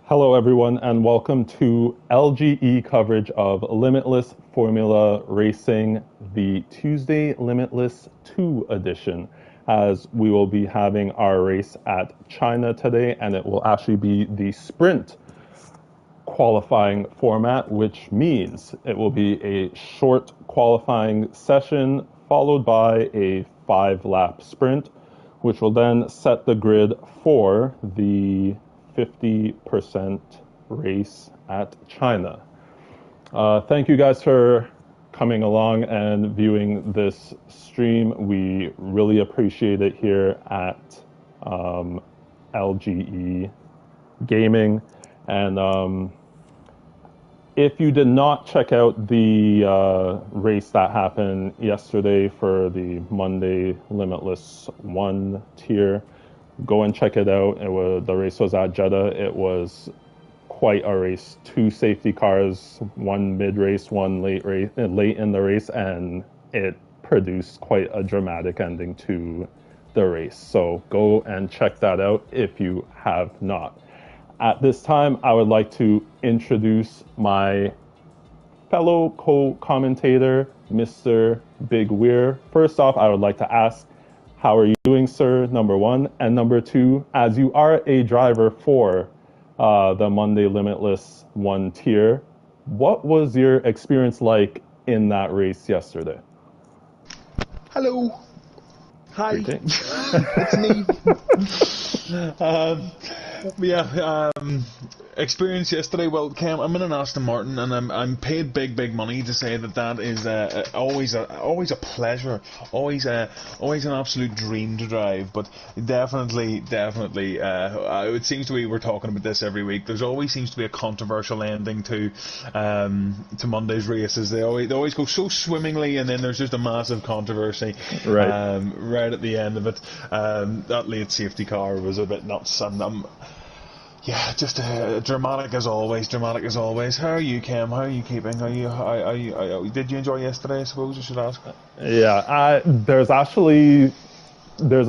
Hello, everyone, and welcome to LGE coverage of Limitless Formula Racing, the Tuesday Limitless 2 edition, as we will be having our race at China today, and it will actually be the sprint qualifying format, which means it will be a short qualifying session followed by a 5-lap sprint, which will then set the grid for the 50% race at China. Thank you guys for coming along and viewing this stream. We really appreciate it here at LGE Gaming. And if you did not check out the race that happened yesterday for the Monday Limitless 1 tier, go and check it out. The race was at Jeddah. It was quite a race. 2 safety cars, 1 mid-race, 1 late in the race, and it produced quite a dramatic ending to the race. So go and check that out if you have not. At this time, I would like to introduce my fellow co-commentator, Mr. Big Weir. First off, I would like to ask, how are you doing, sir, number 1? And number 2, as you are a driver for the Monday Limitless 1 tier, what was your experience like in that race yesterday? Hello. Hi. It's me. Experience yesterday. Well, Cam, I'm in an Aston Martin, and I'm paid big money to say that is always a pleasure, always an absolute dream to drive. But definitely, it seems to be we're talking about this every week. There's always seems to be a controversial ending to Monday's races. They always go so swimmingly, and then there's just a massive controversy right at the end of it. That late safety car was a bit nuts, and yeah, just dramatic as always. How are you, Cam? How are you keeping? Did you enjoy yesterday, I suppose I should ask? Yeah, there's a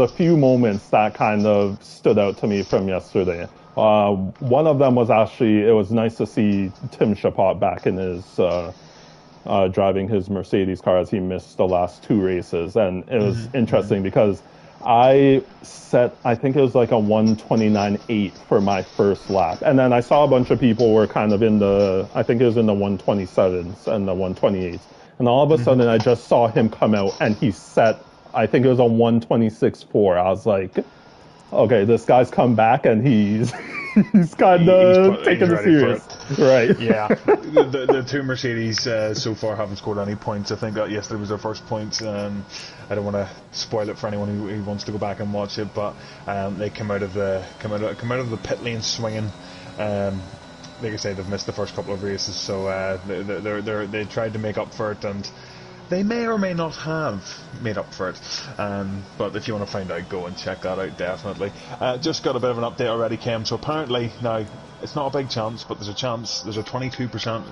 few moments that kind of stood out to me from yesterday. One of them was it was nice to see Tim Chapot back in his driving his Mercedes car, as he missed the last 2 races. And it was interesting because I think it was like a 1:29.8 for my first lap. And then I saw a bunch of people were kind of I think it was in the 1:27s and the 1:28s. And all of a sudden I just saw him come out and he set, I think it was a 1:26.4. I was like, okay, this guy's come back and he's kind of taking it serious. Right. Yeah. the 2 Mercedes so far haven't scored any points. I think that yesterday was their first points. I don't want to spoil it for anyone who wants to go back and watch it, but they come out of the pit lane swinging. Like I say, they've missed the first couple of races, so they tried to make up for it, and they may or may not have made up for it. But if you want to find out, go and check that out, definitely. Just got a bit of an update already, Cam. So apparently, now, it's not a big chance, but there's a 22%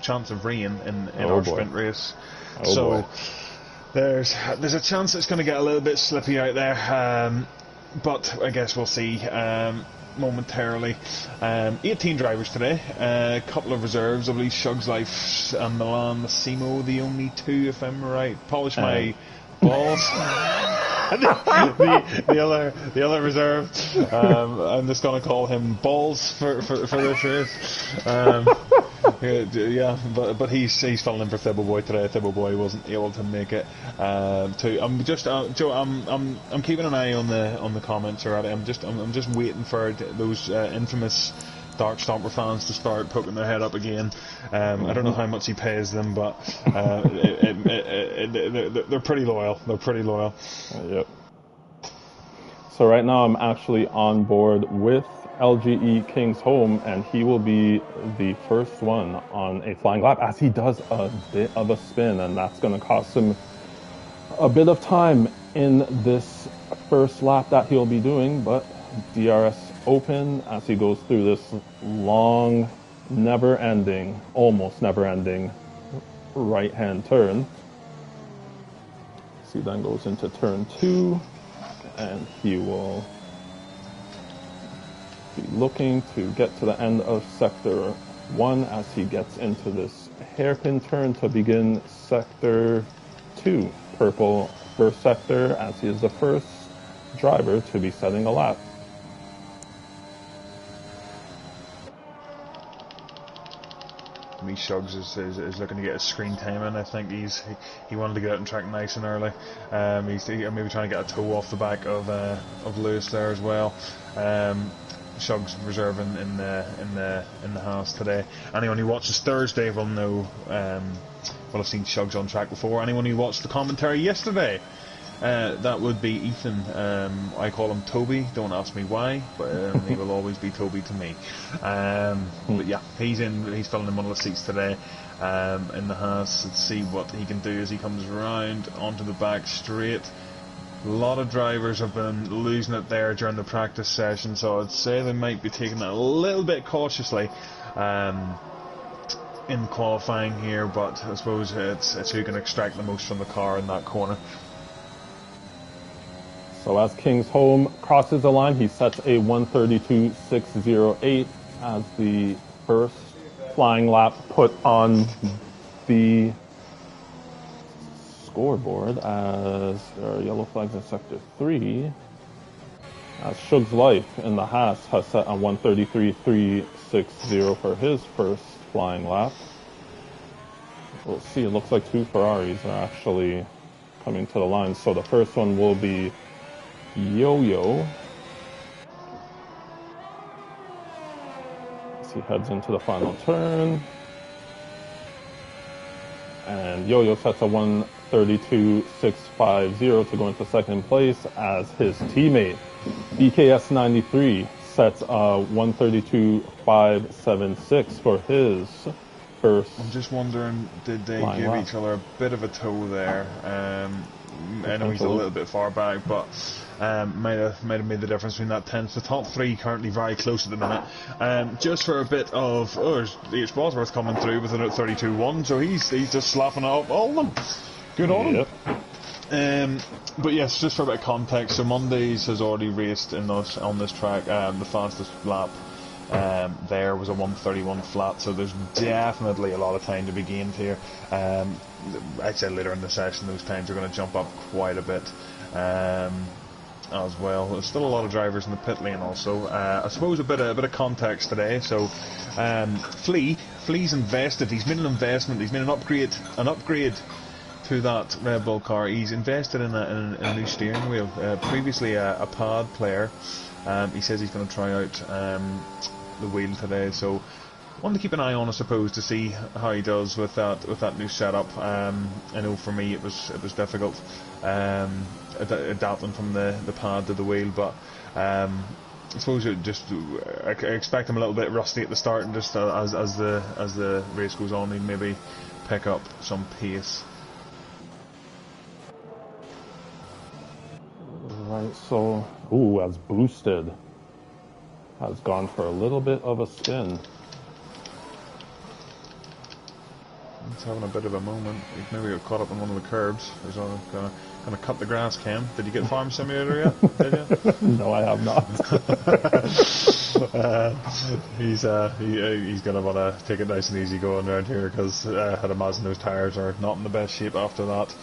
chance of rain in our sprint race. There's a chance it's going to get a little bit slippy out there. But I guess we'll see. Momentarily. 18 drivers today, a couple of reserves. I believe Shug's Life and Milan Massimo, the only 2, if I'm right. Polish my balls. the other reserve, I'm just gonna call him Balls for this race. Yeah, but he's filling in for Thibble Boy today. Thibble Boy wasn't able to make it. I'm just Joe. I'm keeping an eye on the comments already. I'm just waiting for those infamous Dark Stomper fans to start poking their head up again. I don't know how much he pays them, but they're pretty loyal. Yep. So right now I'm actually on board with LGE King's Home, and he will be the first one on a flying lap, as he does a bit of a spin, and that's going to cost him a bit of time in this first lap that he'll be doing. But DRS open as he goes through this long, almost never-ending right-hand turn. He then goes into turn 2, and he will be looking to get to the end of Sector 1 as he gets into this hairpin turn to begin Sector 2. Purple first sector as he is the first driver to be setting a lap. Me Suggs is looking to get his screen time in. I think he wanted to get out and track nice and early. He's maybe trying to get a toe off the back of Lewis there as well. Suggs reserving in the Haas today. Anyone who watches Thursday will know. Will have seen Suggs on track before. Anyone who watched the commentary yesterday, that would be Ethan. I call him Toby. Don't ask me why, but he will always be Toby to me. But yeah, he's filling in one of the seats today in the Haas. Let's see what he can do as he comes around onto the back straight. A lot of drivers have been losing it there during the practice session, so I'd say they might be taking it a little bit cautiously in qualifying here, but I suppose it's who can extract the most from the car in that corner. So as Kingsholm crosses the line, he sets a 1:32.608 as the first flying lap put on the scoreboard as there are yellow flags in Sector 3. As Shug's Life in the Haas has set a 1:33.360 for his first flying lap. We'll see, it looks like two Ferraris are actually coming to the line. So the first one will be Yo-Yo as he heads into the final turn. And Yo-Yo sets a 1:32.650 to go into second place as his teammate BKS 93 sets a 1:32.576 for his first. I'm just wondering, did they give each other a bit of a toe there? I know he's a little bit far back, but might have made the difference between that 10th. The top three currently very close at the minute. Just for a bit of, H. Bosworth coming through with a 32.1, so he's just slapping up all of them. Good on him. But yes, just for a bit of context, so Mondays has already raced on this track. The fastest lap there was a 1:31 flat, so there's definitely a lot of time to be gained here. I'd say later in the session those times are going to jump up quite a bit as well. There's still a lot of drivers in the pit lane also. I suppose a bit of context today. So Flea's invested. He's made an investment. He's made an upgrade to that Red Bull car. He's invested in a new steering wheel. Previously a pad player. He says he's going to try out the wheel today, so one to keep an eye on, I suppose, to see how he does with that new setup. I know for me it was difficult adapting from the pad to the wheel, but I suppose I expect him a little bit rusty at the start, and just as the race goes on, he'd maybe pick up some pace. Right, so as boosted has gone for a little bit of a spin. He's having a bit of a moment. He maybe got caught up on one of the curbs. He's gonna cut the grass, Cam. Did you get Farm Simulator yet? Did you? No, I have not. He's gonna want to take it nice and easy going around here, because I'd imagine those tyres are not in the best shape after that.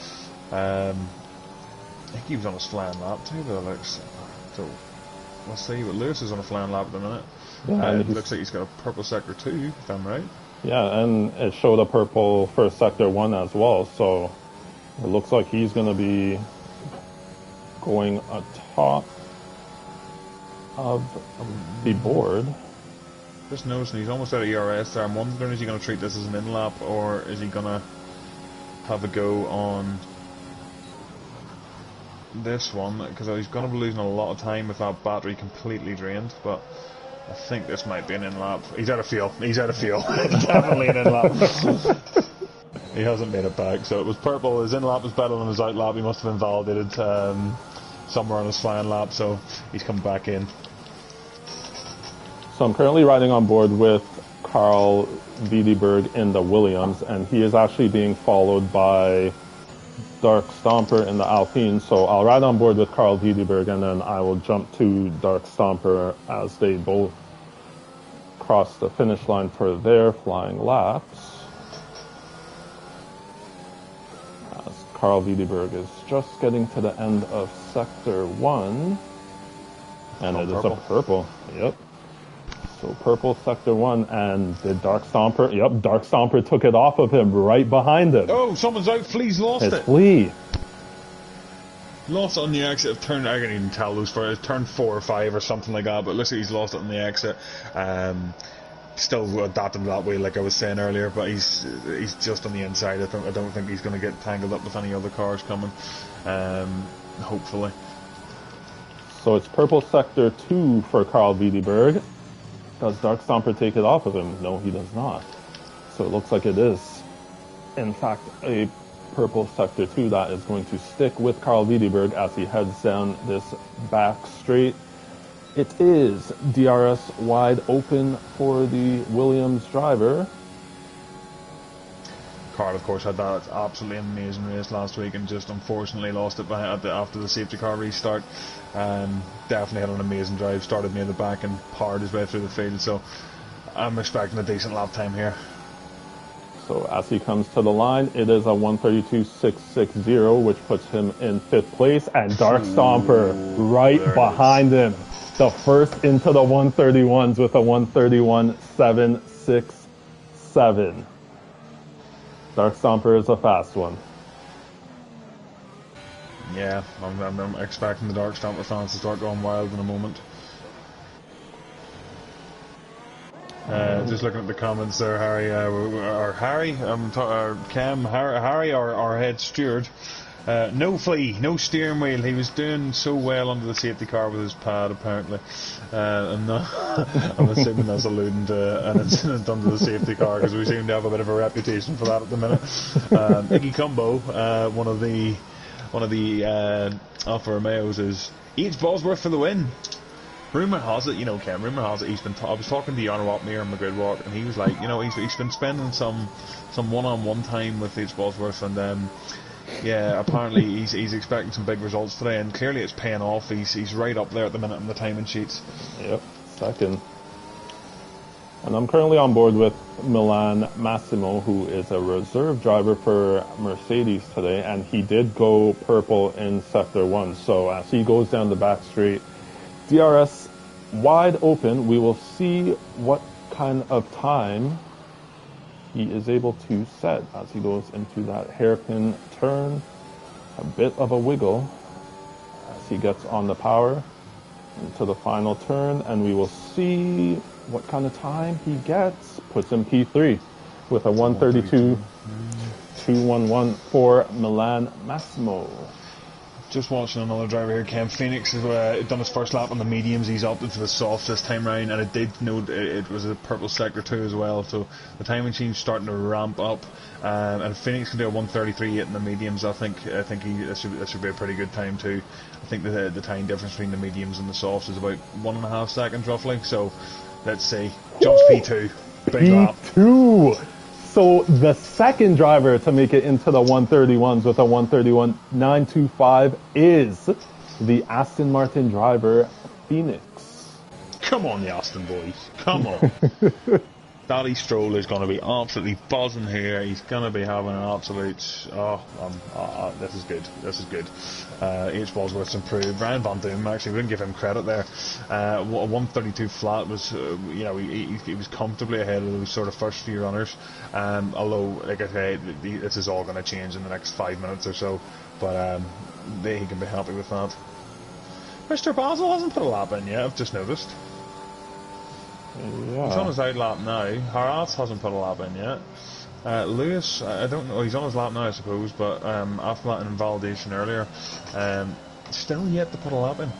I think he was on his flying lap too, but it looks. So let's see. But Lewis is on a flying lap at the minute. Yeah, it looks like he's got a purple sector 2, if I'm right. Yeah, and it showed a purple for sector 1 as well, so it looks like he's going to be going atop of the board. Just noticing he's almost out of ERS there. I'm wondering, is he going to treat this as an in-lap, or is he going to have a go on this one? Because he's going to be losing a lot of time with that battery completely drained, but I think this might be an in-lap. He's out of fuel. Definitely an in-lap. He hasn't made it back, so it was purple. His in-lap was better than his out-lap. He must have invalidated somewhere on his flying lap, so he's come back in. So I'm currently riding on board with Carl Wiedeberg in the Williams, and he is actually being followed by Dark Stomper in the Alpine, so I'll ride on board with Carl Wiedeberg, and then I will jump to Dark Stomper as they both across the finish line for their flying laps. As Carl Wiedeberg is just getting to the end of Sector 1. And it is a purple. Yep. So purple Sector 1, and the Dark Stomper, yep, Dark Stomper took it off of him right behind him. Oh, someone's out. Flea's lost It's it. Flea. Lost it on the exit of turn, I can't even tell those for turn 4 or 5 or something like that, but it looks like he's lost it on the exit. Still adapting that way, like I was saying earlier, but he's just on the inside. I don't think he's going to get tangled up with any other cars coming, hopefully. So it's purple Sector 2 for Carl Wiedeberg. Does Dark Stomper take it off of him? No, he does not. So it looks like it is, in fact, a purple Sector 2 that is going to stick with Carl Wiedeberg as he heads down this back straight. It is DRS wide open for the Williams driver. Carl, of course, had that absolutely amazing race last week and just unfortunately lost it after the safety car restart. Definitely had an amazing drive, started near the back and powered his way through the field, so I'm expecting a decent lap time here. So as he comes to the line, it is a 132.660, which puts him in 5th place, and Dark Stomper right behind him. The first into the 131s with a 131.767. Dark Stomper is a fast one. Yeah, I'm expecting the Dark Stomper fans to start going wild in a moment. Just looking at the comments there, Harry, Cam, Harry, our head steward. No Flea, no steering wheel. He was doing so well under the safety car with his pad, apparently. I'm assuming that's alluding to an incident under the safety car, because we seem to have a bit of a reputation for that at the minute. Iggy Combo, one of the Alfa Romeos, is H. Bosworth for the win. Rumour has it, Ken, rumour has it, I was talking to Jan Watmere on the grid walk, and he was like, he's been spending some one-on-one time with H. Bosworth, and yeah, apparently he's expecting some big results today, and clearly it's paying off. He's right up there at the minute on the timing sheets. Yep, second. And I'm currently on board with Milan Massimo, who is a reserve driver for Mercedes today, and he did go purple in Sector 1. So as he goes down the back straight, DRS wide open, we will see what kind of time he is able to set as he goes into that hairpin turn. A bit of a wiggle as he gets on the power into the final turn, and we will see what kind of time he gets. Puts him P3 with a 132.211 for Milan Massimo. Just watching another driver here, Ken Phoenix, has done his first lap on the mediums. He's opted for the softs this time round, and I did note it was a purple Sector 2 as well, so the timing seems starting to ramp up, and Phoenix can do a 133.8 in the mediums. I think that should be a pretty good time too. I think the time difference between the mediums and the softs is about 1.5 seconds roughly, so let's see. Jumps P2, big lap. P2! So the second driver to make it into the 131s with a 131.925 is the Aston Martin driver, Phoenix. Come on, the Aston boys. Come on. Daddy Stroll is going to be absolutely buzzing here. He's going to be having an absolute... this is good. This is good. H. Bosworth's improved. Ryan Van Doom, actually, we didn't give him credit there. A 132 flat was, he was comfortably ahead of those sort of first few runners. Although, like I say, this is all going to change in the next 5 minutes or so. But he can be happy with that. Mr. Basil hasn't put a lap in yet, I've just noticed. Yeah. He's on his out lap now. Haras hasn't put a lap in yet. Lewis, I don't know, he's on his lap now I suppose, but after that invalidation earlier, still yet to put a lap in.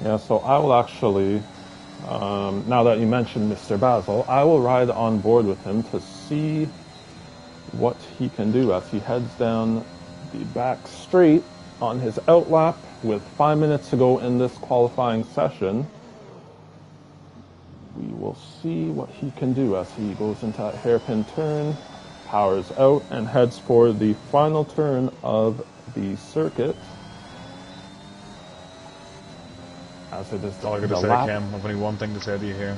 Yeah, so I will actually, now that you mentioned Mr. Basil, I will ride on board with him to see what he can do as he heads down the back straight on his out lap with 5 minutes to go in this qualifying session. We will see what he can do as he goes into that hairpin turn, powers out, and heads for the final turn of the circuit. As it is all I got to say, Cam, I've only one thing to say to you here.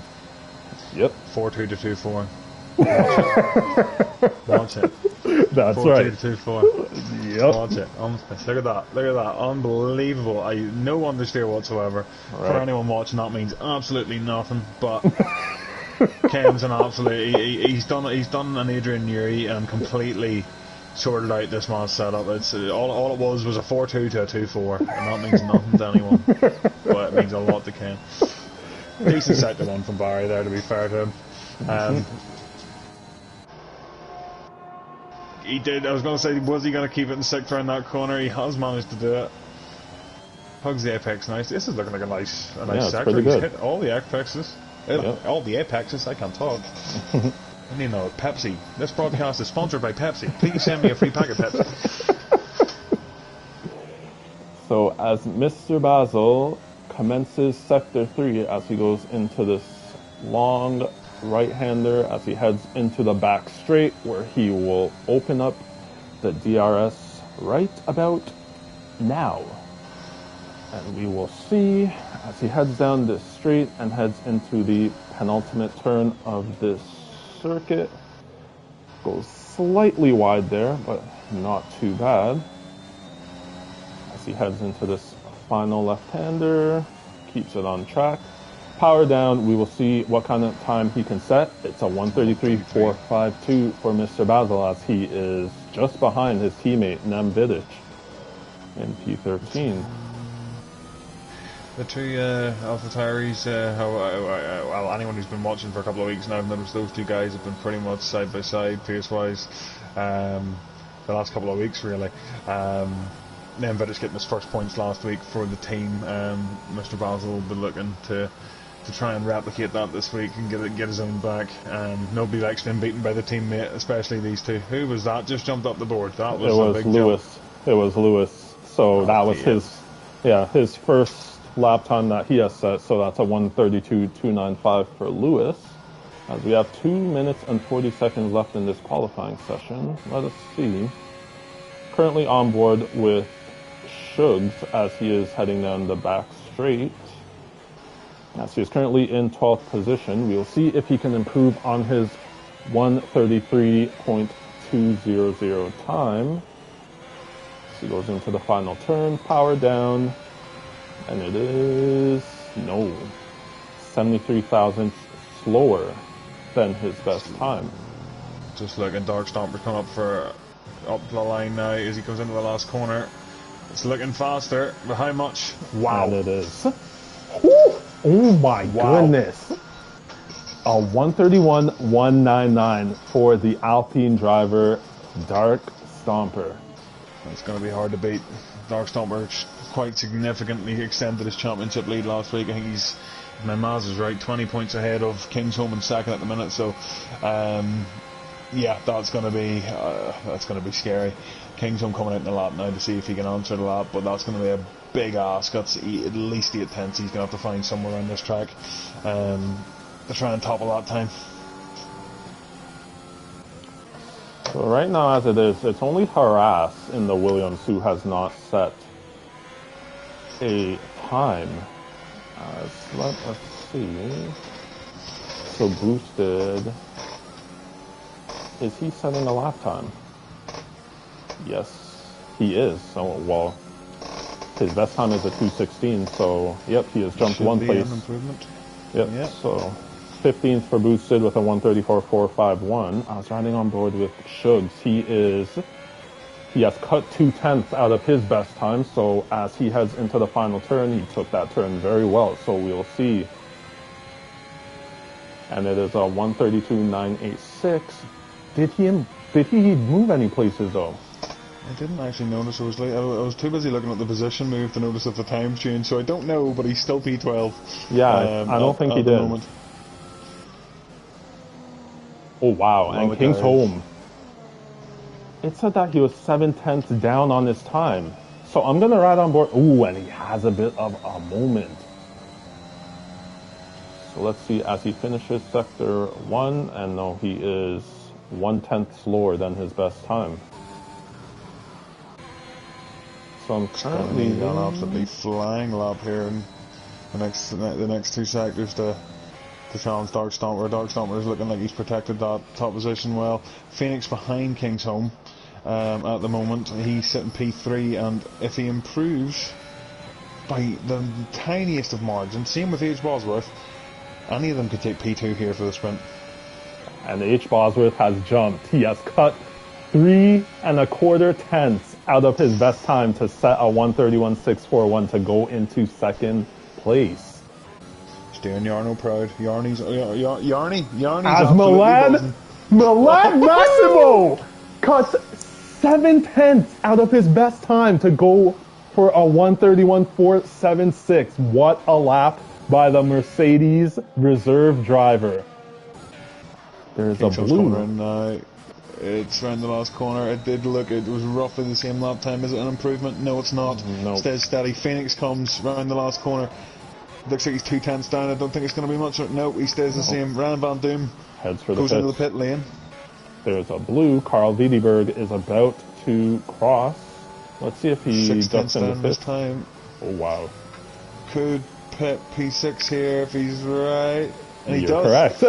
Yep. 4-2 to 2-4. Watch it. Watch it. That's 4-2 right. to 2-4. Yep. Watch it. Look at that. Look at that. Unbelievable. No understeer whatsoever. Right. For anyone watching, that means absolutely nothing. But Ken's an absolute. He's done an Adrian Newey and completely sorted out this man's setup. It's all it was a 4-2 to a 2-4, and that means nothing to anyone, but it means a lot to Ken. Decent sector one from Barry there, to be fair to him. He did. I was going to say, was he going to keep it in sixth around that corner? He has managed to do it. Hugs the apex nice. This is looking like a nice sector. Pretty good. He's hit all the apexes. Yep. All the apexes. I can't talk. I need to know Pepsi. This broadcast is sponsored by Pepsi. Please send me a free pack of Pepsi. So as Mr. Basil commences sector 3 as he goes into this long right-hander as he heads into the back straight where he will open up the DRS right about now. And we will see as he heads down this straight and heads into the penultimate turn of this circuit. Goes slightly wide there, but not too bad. As he heads into this final left-hander, keeps it on track. Power down, we will see what kind of time he can set. It's a 1:33.452 for Mr. Basil as he is just behind his teammate Nem Vidic in P13. The two AlphaTauris, well, anyone who's been watching for a couple of weeks now, I've noticed those two guys have been pretty much side by side, pace-wise, the last couple of weeks, really. Nem Vidic getting his first points last week for the team. Mr. Basil will be looking to try and replicate that this week and get his own back. Nobody likes being beaten by the teammate, especially these two. Who was that? Just jumped up the board. That was a big Lewis. jump. It was Lewis. So that was his first lap time that he has set. So that's a 1:32.295 for Lewis. As we have 2 minutes and 40 seconds left in this qualifying session. Let us see. Currently on board with Shugs as he is heading down the back straight. As he is currently in 12th position, we will see if he can improve on his 1:33.200 time. As he goes into the final turn, power down, and it is 73 thousandths slower than his best time. Just looking, Dark Stomper coming up the line now as he comes into the last corner. It's looking faster, but how much? Wow. And it is. Oh my goodness. A 1:31.199 for the Alpine driver, Dark Stomper. It's going to be hard to beat. Dark Stomper quite significantly extended his championship lead last week. I think he's, if my maths is right, 20 points ahead of Kingsholm in second at the minute. So, yeah, that's going to be scary. Kingsholm coming out in the lap now to see if he can answer the lap, but that's going to be a big ask. That's at least 8 tenths he's going to have to find somewhere on this track to try and topple that time. So right now, as it is, it's only Haras in the Williams who has not set a time. Let us see. So boosted. Is he setting a lap time? Yes, he is. So, well, his best time is a 2:16. So, yep, he has jumped one place. An improvement. Yep. So 15th for boosted with a 1:34.451. I was riding on board with Shugs. He has cut 2 tenths out of his best time. So as he heads into the final turn, he took that turn very well. So we'll see. And it is a 1:32.986. Did he move any places though? I didn't actually notice. I was too busy looking at the position move to notice if the time's changed. So I don't know, but he's still P12. Yeah, I don't think he did. Moment. Oh wow! And Kingsholm. It said that he was 7 tenths down on his time. So I'm gonna ride on board. Ooh, and he has a bit of a moment. So let's see as he finishes sector 1, and no, he is 1/10 slower than his best time. So I'm currently an absolutely flying lap here in the next 2 sectors to to challenge Dark Stomper. Dark Stomper is looking like he's protected that top position well. Phoenix behind King's Home at the moment. He's sitting P3, and if he improves by the tiniest of margins, same with H. Bosworth, any of them could take P2 here for the sprint. And H. Bosworth has jumped. He has cut 3 1/4 tenths out of his best time to set a 1:31.641 to go into second place. Steering Yarno proud. Yarny's as Milan Massimo cuts 7 tenths out of his best time to go for a 1:31.476. What a lap by the Mercedes reserve driver. There's a blue. It's around the last corner. It did look, it was roughly the same lap time. Is it an improvement? No, it's not. No. Stays steady. Phoenix comes round the last corner. Looks like he's 2 tenths down. I don't think it's going to be much. No, he stays the same. Ran Van Doom heads for the goes into the pit lane. There's a blue. Carl Wiedeberg is about to cross. Let's see if he 6 ducks tenths into down this fifth. time. Oh wow! Could pit P6 here if he's right. And he You're does. correct.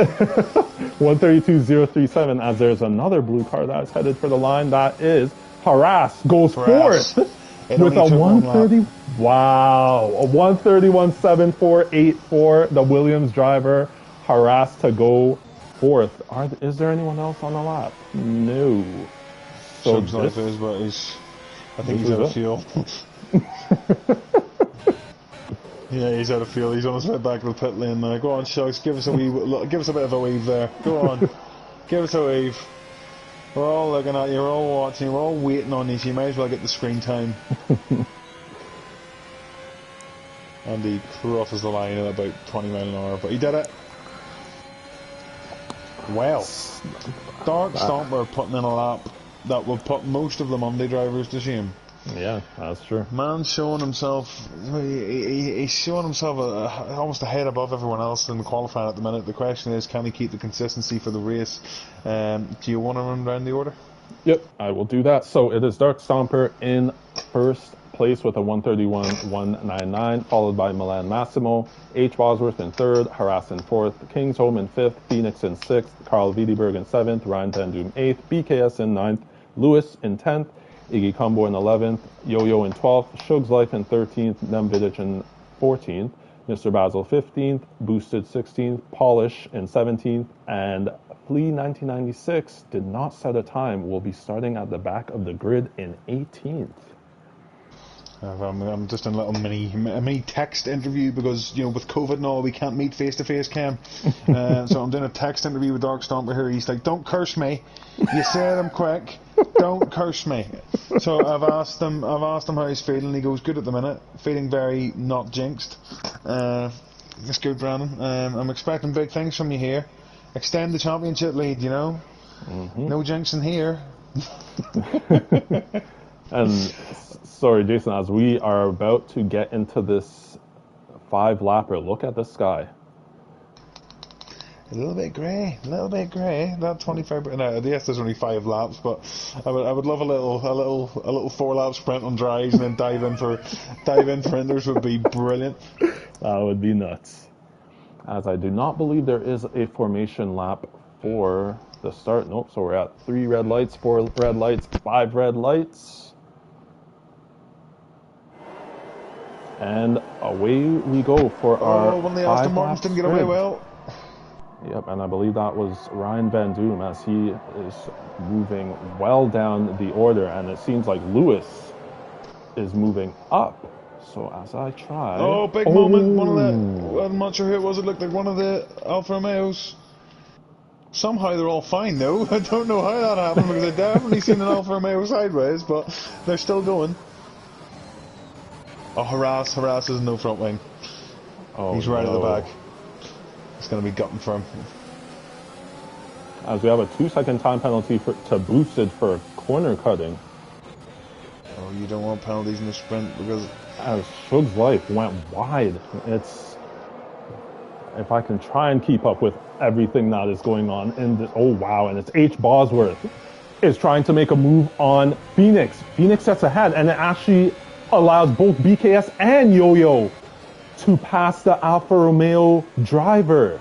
1:32.037. As there's another blue car that's headed for the line. That is Harass goes Harass. fourth with a 1:30. Wow, a 1:31.7484. The Williams driver Harass to go fourth. Is there anyone else on the lap? No. So Shug's life is, but I think he's out of fuel. Yeah, he's out of fuel. He's on his way back to the pit lane now. Go on, Shugs, give us a bit of a wave there. Go on, give us a wave. We're all looking at you. We're all watching you. We're all waiting on you. So you might as well get the screen time. And he crosses the line at about 20 miles an hour, but he did it. Well, Dark Stomper putting in a lap that will put most of the Monday drivers to shame. Yeah, that's true. Man's showing himself. He's showing himself almost a head above everyone else in the qualifying at the minute. The question is, can he keep the consistency for the race? Do you want to run down the order? Yep, I will do that. So it is Dark Stomper in first place with a 1:31.199, followed by Milan Massimo, H. Bosworth in third, Harass in fourth, King's Home in fifth, Phoenix in sixth, Carl Wiedeberg in seventh, Ryan Van Doom eighth, BKS in ninth, Lewis in 10th, Iggy Combo in 11th, Yo-Yo in 12th, Shug's Life in 13th, Nemvidic in 14th, Mr. Basil 15th, Boosted 16th, Polish in 17th, and Flea 1996 did not set a time, will be starting at the back of the grid in 18th. I'm just in a little mini text interview because, you know, with COVID and all, we can't meet face to face, Cam. So I'm doing a text interview with Dark Stomper here. He's like, "Don't curse me. You said I'm quick. Don't curse me." So I've asked him how he's feeling. He goes, "Good at the minute. Feeling very not jinxed." That's good, Brandon. I'm expecting big things from you here. Extend the championship lead, you know. No jinxing here. And sorry, Jason, as we are about to get into this 5-lapper, look at the sky. A little bit grey. That 25. No, yes, there's only 5 laps, but I would love a little 4-lap sprint on dries and then dive in for enders would be brilliant. That would be nuts. As I do not believe there is a formation lap for the start. Nope. So we're at 3 red lights, 4 red lights, 5 red lights. And away we go for our one of the Aston Martins didn't get away well. Yep, and I believe that was Ryan Van Doom as he is moving well down the order, and it seems like Lewis is moving up. So as I try... Oh, big moment. One of the... I'm not sure who it was. It looked like one of the Alfa Romeos. Somehow they're all fine, though. I don't know how that happened, because I've definitely seen an Alfa Romeo sideways, but they're still going. Oh, Harass is no front wing. Oh, he's right at the back. It's going to be gutting for him. As we have a 2-second time penalty to Boosted for corner cutting. Oh, you don't want penalties in the sprint because... As Shug's Life went wide. It's... If I can try and keep up with everything that is going on in this... Oh, wow, and it's H. Bosworth is trying to make a move on Phoenix. Phoenix sets ahead, and it actually allows both BKS and Yo-Yo to pass the Alfa Romeo driver.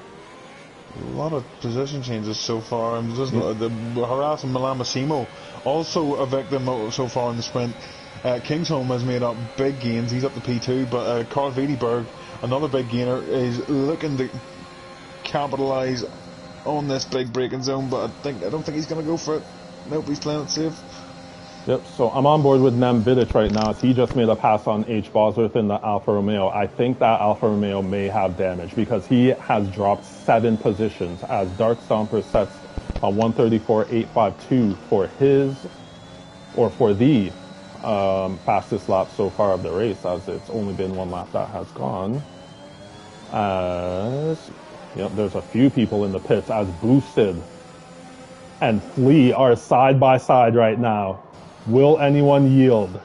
A lot of position changes so far. I'm just the harassing Malamasimo, also a victim so far in the sprint. Kingsholm has made up big gains. He's up to P2, but Carl Wiedeberg, another big gainer, is looking to capitalise on this big braking zone. But I don't think he's going to go for it. Nope, he's playing it safe. Yep, so I'm on board with Nem Vidic right now. He just made a pass on H. Bosworth in the Alfa Romeo. I think that Alfa Romeo may have damage because he has dropped 7 positions as Dark Stomper sets a 134.852 for the fastest lap so far of the race, as it's only been 1 lap that has gone. Yep, there's a few people in the pits as Boosted and Flea are side by side right now. Will anyone yield?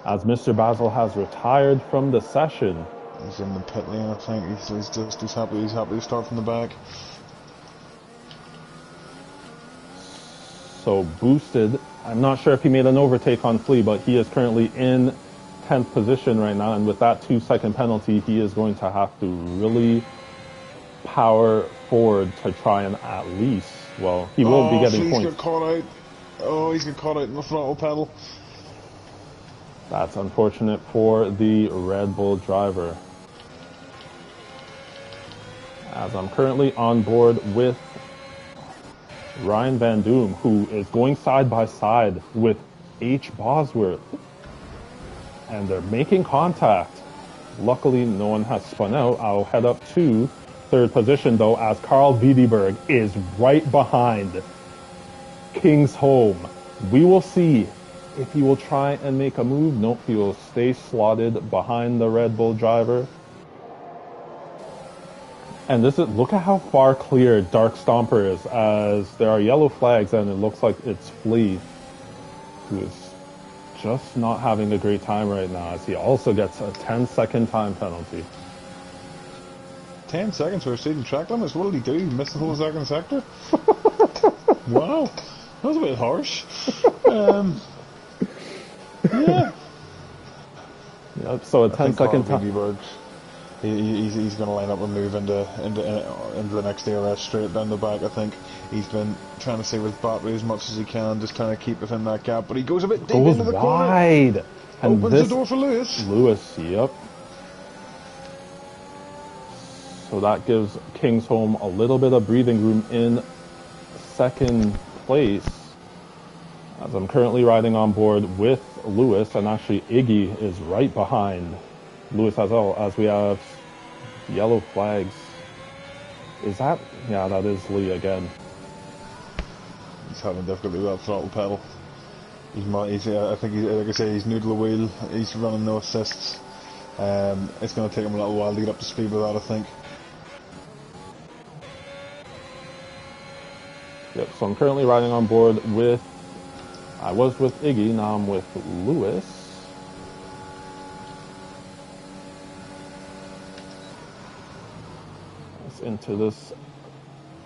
As Mr. Basil has retired from the session. He's in the pit lane, I think. He's happy to start from the back. So Boosted, I'm not sure if he made an overtake on Flea, but he is currently in 10th position right now, and with that 2-second penalty, he is going to have to really power forward to try and at least, well, he will be getting points. Got caught out. He's got caught out in the throttle pedal. That's unfortunate for the Red Bull driver. As I'm currently on board with Ryan Van Doom, who is going side by side with H. Bosworth. And they're making contact. Luckily, no one has spun out. I'll head up to 3rd position, though, as Carl Wiedeberg is right behind Kingsholm. We will see if he will try and make a move. Nope, he will stay slotted behind the Red Bull driver. And look at how far clear Dark Stomper is, as there are yellow flags and it looks like it's Flea, who is just not having a great time right now, as he also gets a 10-second time penalty. 10 seconds for exceeding track limits? What did he do? He missed the whole second sector? Wow, that was a bit harsh. Yeah. Yep, so a 10-second time. He's going to line up and move into the next DRS straight down the back. I think he's been trying to save his battery as much as he can, just trying to keep within that gap. But he goes a bit deep into the wide. Corner. And opens the door for Lewis. Yep. So that gives Kingsholm a little bit of breathing room in 2nd place. As I'm currently riding on board with Lewis, and actually Iggy is right behind Lewis as well, as we have yellow flags. Is that? Yeah, that is Lee again. He's having difficulty with that throttle pedal. I think like I say, he's new to the wheel. He's running no assists. It's going to take him a little while to get up to speed with that, I think. Yep, so I'm currently riding on board with, I was with Iggy, now I'm with Lewis. Let's into this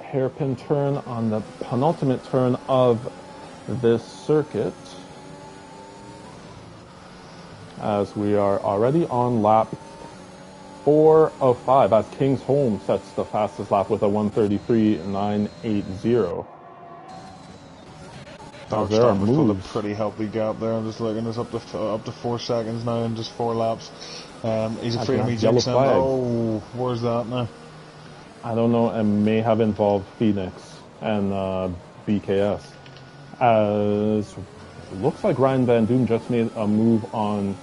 hairpin turn on the penultimate turn of this circuit. As we are already on lap 4 of 5, as Kingsholm sets the fastest lap with a 1:33.980. Dark Stomper pulled a pretty healthy gap there. I'm just looking, it's up to 4 seconds now in just 4 laps. He's afraid of me jinxing him. Oh, where's that now? I don't know, it may have involved Phoenix and BKS. As looks like Ryan Van Doom just made a move on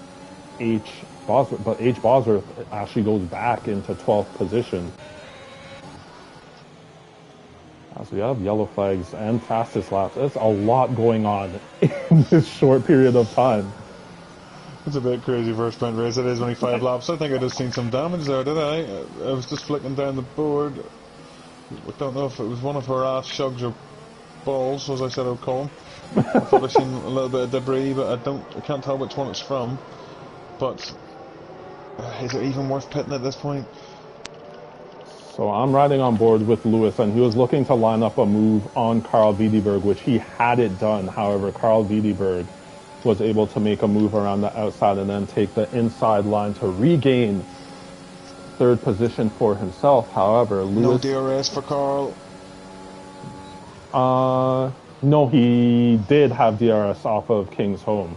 H. Bosworth, but H. Bosworth actually goes back into 12th position. As we have yellow flags and fastest laps, there's a lot going on in this short period of time. It's a bit crazy for a sprint race. It is only 5 laps. I think I just seen some damage there, did I? I was just flicking down the board. I don't know if it was one of her ass shugs or balls, as I said I would call them. I thought I seen a little bit of debris, but I can't tell which one it's from. But is it even worth pitting at this point? So I'm riding on board with Lewis, and he was looking to line up a move on Carl Wiedeberg, which he had it done. However, Carl Wiedeberg was able to make a move around the outside and then take the inside line to regain third position for himself. However, No Lewis, DRS for Carl. no, he did have DRS off of King's Home.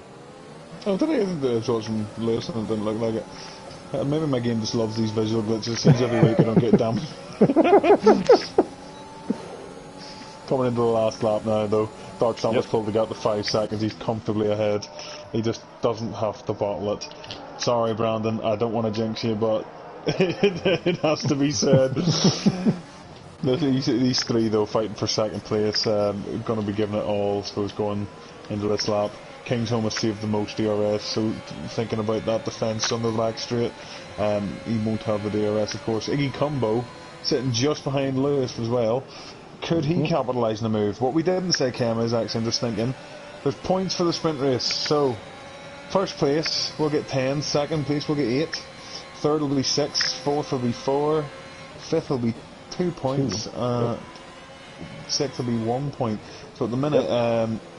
Oh, did I? I was watching Lewis and it didn't look like it. Maybe my game just loves these visual glitches. It seems every week I don't get damn. Coming into the last lap now, though. Dark Stomach's pulled the gap to 5 seconds. He's comfortably ahead. He just doesn't have to bottle it. Sorry, Brandon. I don't want to jinx you, but it has to be said. These three, though, fighting for second place, going to be giving it all, I suppose, going into this lap. King's Home has saved the most DRS, so thinking about that defence on the back straight, he won't have the DRS, of course. Iggy Combo, sitting just behind Lewis as well. Could he capitalise on the move? What we didn't say, Cam, is actually, I'm just thinking, there's points for the sprint race. So, first place will get 10, second place will get 8, third will be 6, fourth will be 4, fifth will be 2 points, sixth will be 1 point. So at the minute,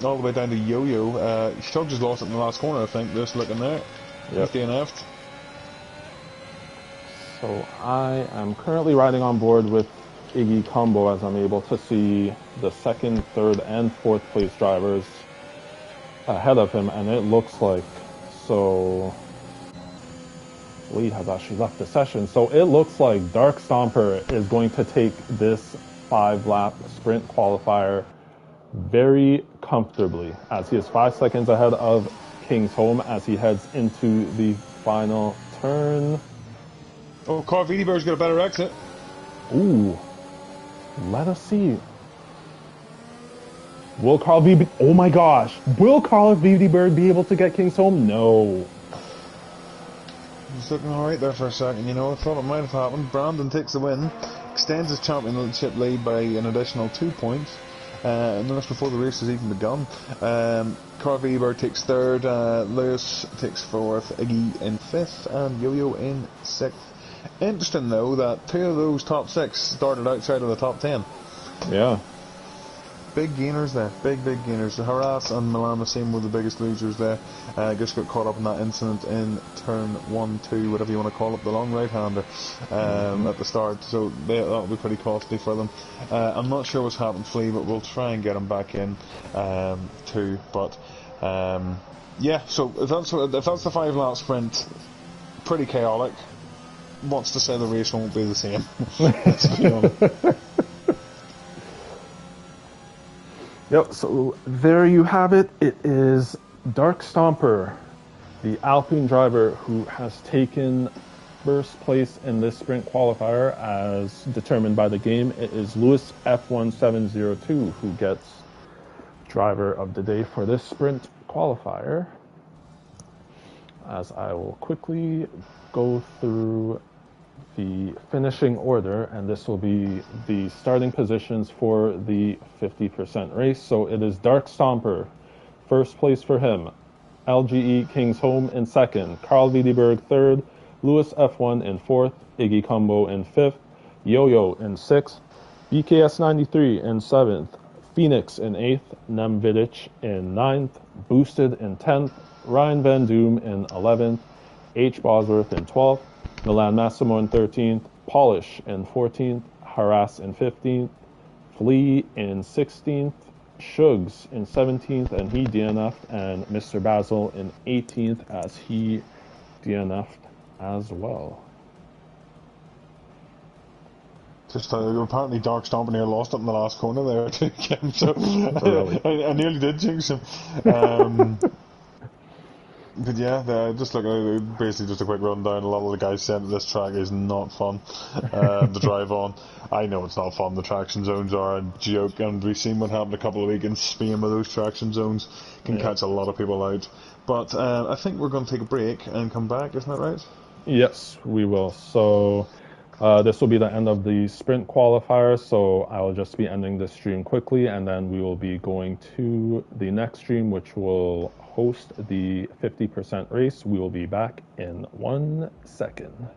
all the way down to Yo-Yo, Shug just lost it in the last corner, I think, just looking there. He's DNF'd. So I am currently riding on board with Iggy Combo as I'm able to see the second, third, and fourth place drivers ahead of him, and it looks like Lee has actually left the session. So it looks like Dark Stomper is going to take this 5-lap sprint qualifier very comfortably, as he is 5 seconds ahead of King's Home as he heads into the final turn. Oh, Carl Wiedeberg's got a better exit. Ooh. Let us see. Will Carl oh my gosh. Will Carl Wiedeberg be able to get King's Home? No. He's looking alright there for a second, you know. I thought it might have happened. Brandon takes the win, extends his championship lead by an additional 2 points. And that's before the race has even begun. Carl Wiedeberg takes third, Lewis takes fourth, Iggy in fifth, and Yo-Yo in sixth. Interesting though that 2 of those top 6 started outside of the top 10. Yeah. Big gainers there, big gainers. The Harass and Milan Massim were the biggest losers there. Just got caught up in that incident in turn 1, 2, whatever you want to call it, the long right-hander at the start. So that'll be pretty costly for them. I'm not sure what's happened to Flea, but we'll try and get him back in too. But yeah, so if that's the 5-lap sprint, pretty chaotic. Wants to say the race won't be the same. Let's be honest. Yep, so there you have it. It is Dark Stomper, the Alpine driver who has taken first place in this sprint qualifier as determined by the game. It is Lewis F1702 who gets driver of the day for this sprint qualifier. As I will quickly go through the finishing order, and this will be the starting positions for the 50% race. So it is Dark Stomper, first place for him. LGE King's Home in second. Carl Wiedeberg third. Lewis F1 in fourth. Iggy Combo in fifth. Yo-Yo in sixth. BKS 93 in seventh. Phoenix in eighth. Nemvidich in ninth. Boosted in 10th. Ryan Van Doom in 11th. H. Bosworth in 12th. Milan Massimo in 13th, Polish in 14th, Harass in 15th, Flea in 16th, Shugs in 17th, and he DNF'd, and Mr. Basil in 18th as he DNF'd as well. Just apparently Dark Stomper near lost it in the last corner there too, Kim, so really? I nearly did jinx him. But yeah, just like basically just a quick rundown. A lot of the guys said that this track is not fun to drive on. I know it's not fun. The traction zones are a joke, and we've seen what happened a couple of weeks in Spain with those traction zones. Can catch a lot of people out. But I think we're going to take a break and come back. Isn't that right? Yes, we will. So this will be the end of the sprint qualifier. So I will just be ending this stream quickly, and then we will be going to the next stream, which will host the 50% race. We will be back in 1 second.